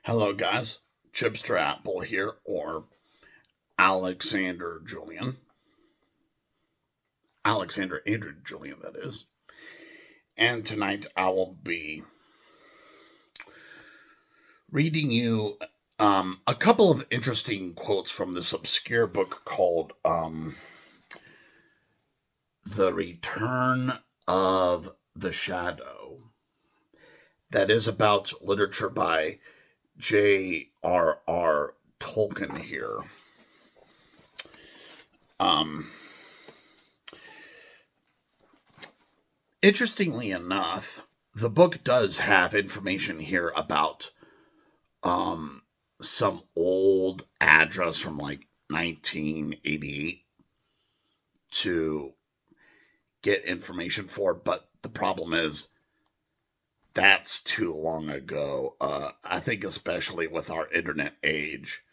Hello, guys. Chipster Apple here, or Alexander Julian. Alexander Andrew Julian, that is. And tonight I will be reading you a couple of interesting quotes from this obscure book called The Return of the Shadow. That is about literature by J.R.R. Tolkien here. Interestingly enough, the book does have information here about some old address from like 1988 to get information for, but the problem is that's too long ago. I think especially with our internet age,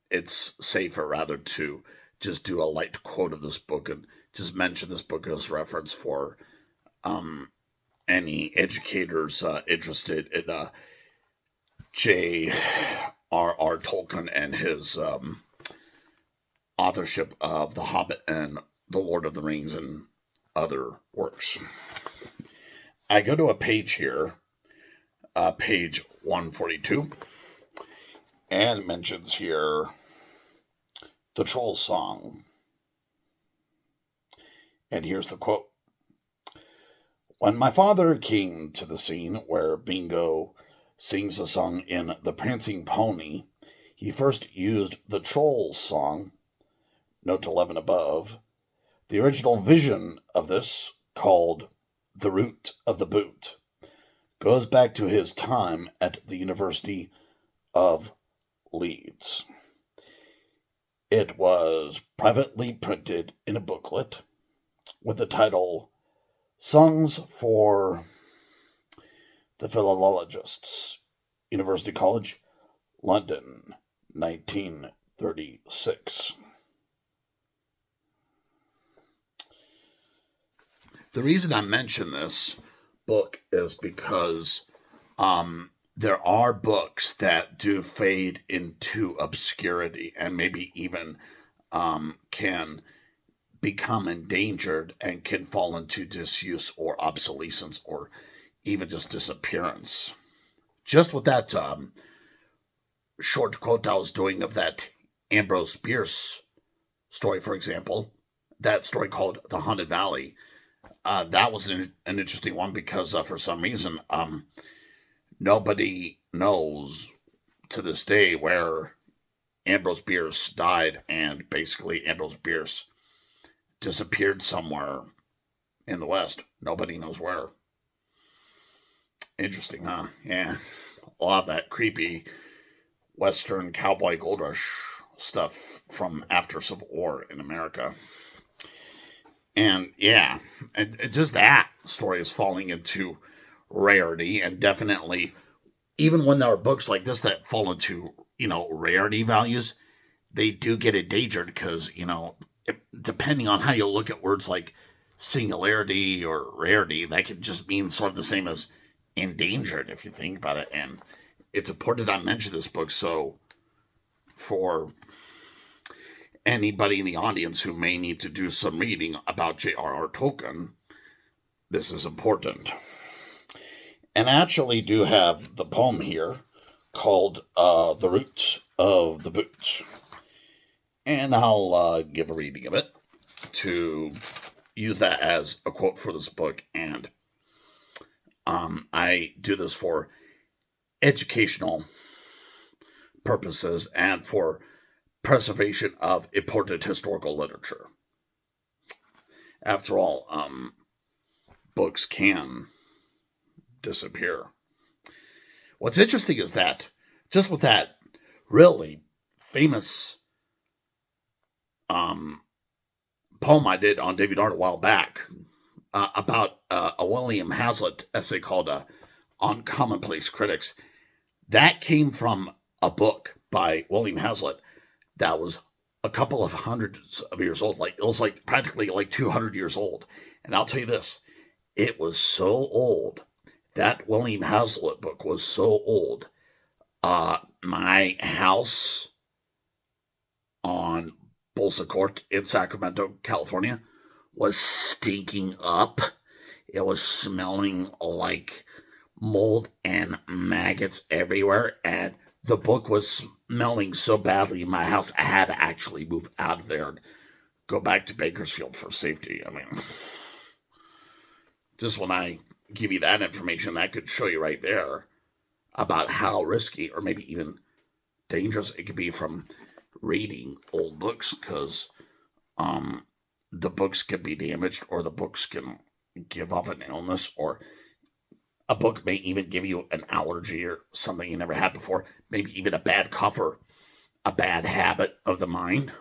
it's safer rather to just do a light quote of this book and just mention this book as reference for any educators interested in J.R.R. Tolkien and his authorship of The Hobbit and The Lord of the Rings and other works. I go to a page here, page 142, and it mentions here the Troll Song. And here's the quote. When my father came to the scene where Bingo sings a song in The Prancing Pony, he first used the Troll Song, note 11 above. The original vision of this, called The Root of the Boot, goes back to his time at the University of Leeds. It was privately printed in a booklet with the title Songs for the Philologists, University College, London, 1936. The reason I mention this book is because there are books that do fade into obscurity and maybe even can become endangered and can fall into disuse or obsolescence or even just disappearance. Just with that short quote I was doing of that Ambrose Bierce story, for example, that story called The Haunted Valley, that was an interesting one because for some reason nobody knows to this day where Ambrose Bierce died, and basically Ambrose Bierce disappeared somewhere in the West. Nobody knows where. Interesting, huh? Yeah. A lot of that creepy Western cowboy gold rush stuff from after Civil War in America. And yeah, just that story is falling into rarity, and definitely, even when there are books like this that fall into, rarity values, they do get endangered because, depending on how you look at words like singularity or rarity, that could just mean sort of the same as endangered if you think about it. And it's important I mention this book, so for anybody in the audience who may need to do some reading about J.R.R. Tolkien, this is important. And I actually do have the poem here called The Root of the Boot. And I'll give a reading of it to use that as a quote for this book. And I do this for educational purposes and for preservation of important historical literature. After all, books can disappear. What's interesting is that just with that really famous poem I did on David Art a while back about a William Hazlitt essay called On Commonplace Critics, that came from a book by William Hazlitt that was a couple of hundreds of years old. Like it was like practically like 200 years old. And I'll tell you this, it was so old. That William Hazlitt book was so old My house on Bolsa Court in Sacramento, California, was stinking up. It was smelling like mold and maggots everywhere, and the book was smelling so badly in my house, I had to actually move out of there and go back to Bakersfield for safety. I mean, just when I give you that information, that could show you right there about how risky or maybe even dangerous it could be from reading old books, because the books can be damaged, or the books can give off an illness, or a book may even give you an allergy or something you never had before, maybe even a bad cough or a bad habit of the mind.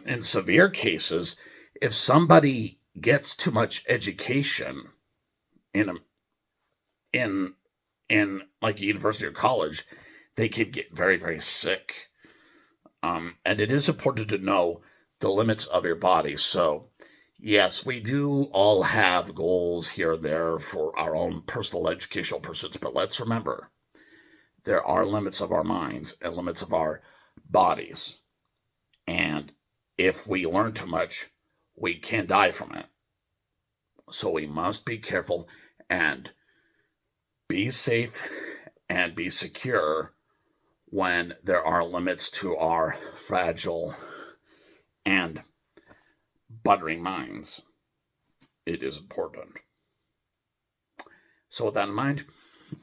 In severe cases, if somebody gets too much education in like a university or college, they could get very, very sick. And it is important to know the limits of your body. So, yes, we do all have goals here and there for our own personal educational pursuits, but let's remember, there are limits of our minds and limits of our bodies. And if we learn too much, we can die from it. So we must be careful and be safe and be secure when there are limits to our fragile and budding minds. It is important. So with that in mind,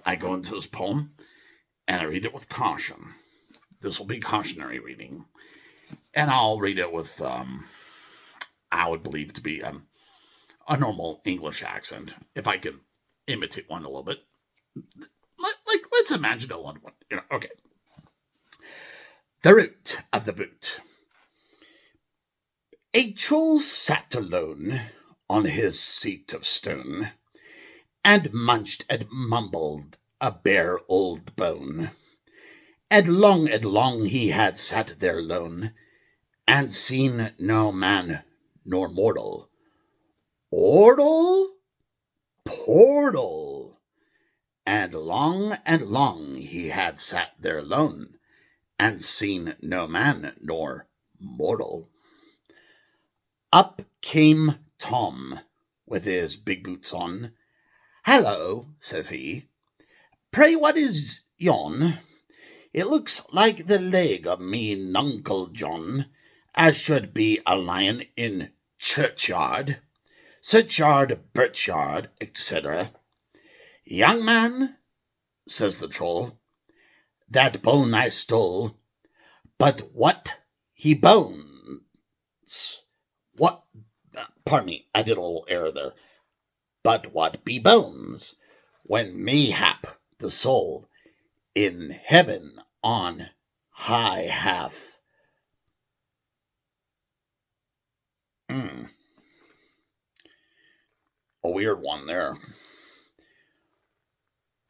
I go into this poem and I read it with caution. This will be cautionary reading. And I'll read it with, I would believe to be a normal English accent, if I can imitate one a little bit. Let's imagine a little one. Okay. The root of the boot. A troll sat alone on his seat of stone, and munched and mumbled a bare old bone. And long he had sat there lone, and seen no man nor mortal. Ordle, portal. And long he had sat there lone, and seen no man nor mortal. Up came Tom with his big boots on. "Hallo," says he, "pray what is yon? It looks like the leg of me nuncle John, as should be a lion in churchyard, birchyard, etc." "Young man," says the troll, "that bone I stole, but what he bones? What, pardon me, I did a little error there. But what be bones, when mayhap the soul in heaven on high hath?" A weird one there.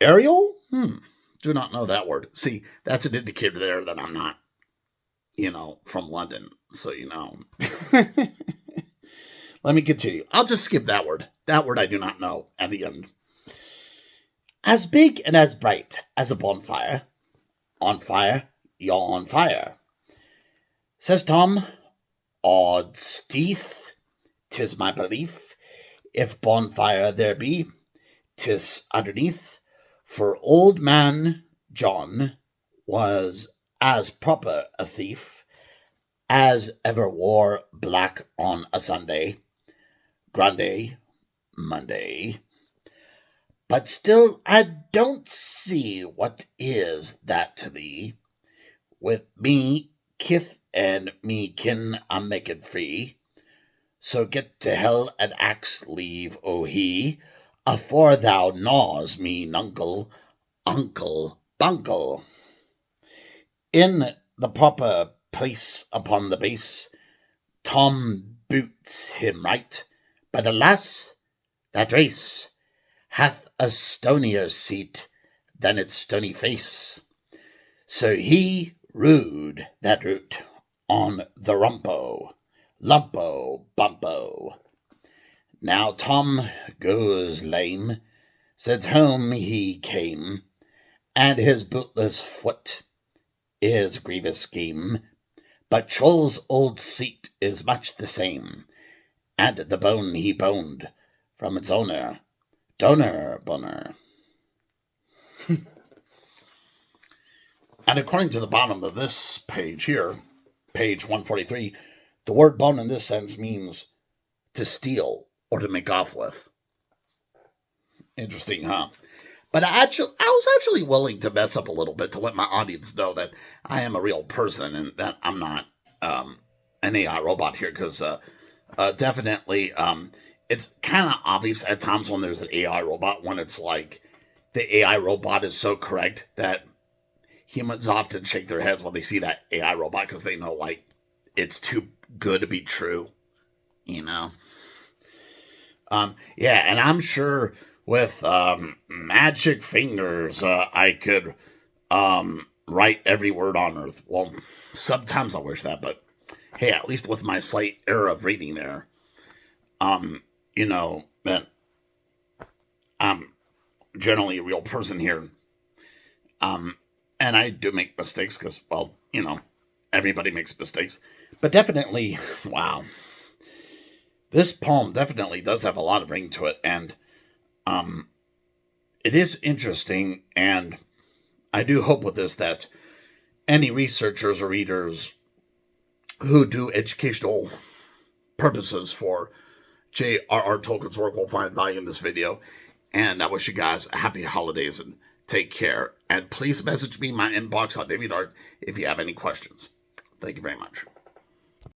Ariel? Do not know that word. See, that's an indicator there that I'm not, from London. So, Let me continue. I'll just skip that word. That word I do not know at the end. "As big and as bright as a bonfire. On fire, you're on fire," says Tom. "Odds teeth, 'tis my belief, if bonfire there be, 'tis underneath. For old man John was as proper a thief as ever wore black on a Sunday, Grande Monday. But still I don't see what is that to thee. With me kith and me kin I'm making free. So get to hell and axe leave, O he, afore thou gnaws me nuncle, uncle, bunkle. In the proper place upon the base, Tom boots him right, but alas, that race hath a stonier seat than its stony face. So he rued that root on the rumpo, lumpo, bumpo. Now Tom goes lame, since home he came, and his bootless foot is a grievous scheme, but Troll's old seat is much the same, and the bone he boned from its owner, donor boner. And according to the bottom of this page here, page 143, the word bone in this sense means to steal or to make off with. Interesting, huh? But I was actually willing to mess up a little bit to let my audience know that I am a real person and that I'm not an AI robot here, because definitely it's kind of obvious at times when there's an AI robot, when it's like the AI robot is so correct that humans often shake their heads when they see that AI robot because they know, like, it's too good to be true, you know? Yeah, and I'm sure with magic fingers, I could write every word on Earth. Well, sometimes I wish that, but hey, at least with my slight error of reading there, that I'm generally a real person here. And I do make mistakes because, well, everybody makes mistakes. But definitely, wow. This poem definitely does have a lot of ring to it, and it is interesting, and I do hope with this that any researchers or readers who do educational purposes for J.R.R. Tolkien's work will find value in this video. And I wish you guys a happy holidays and take care. And please message me in my inbox on DeviantArt if you have any questions. Thank you very much.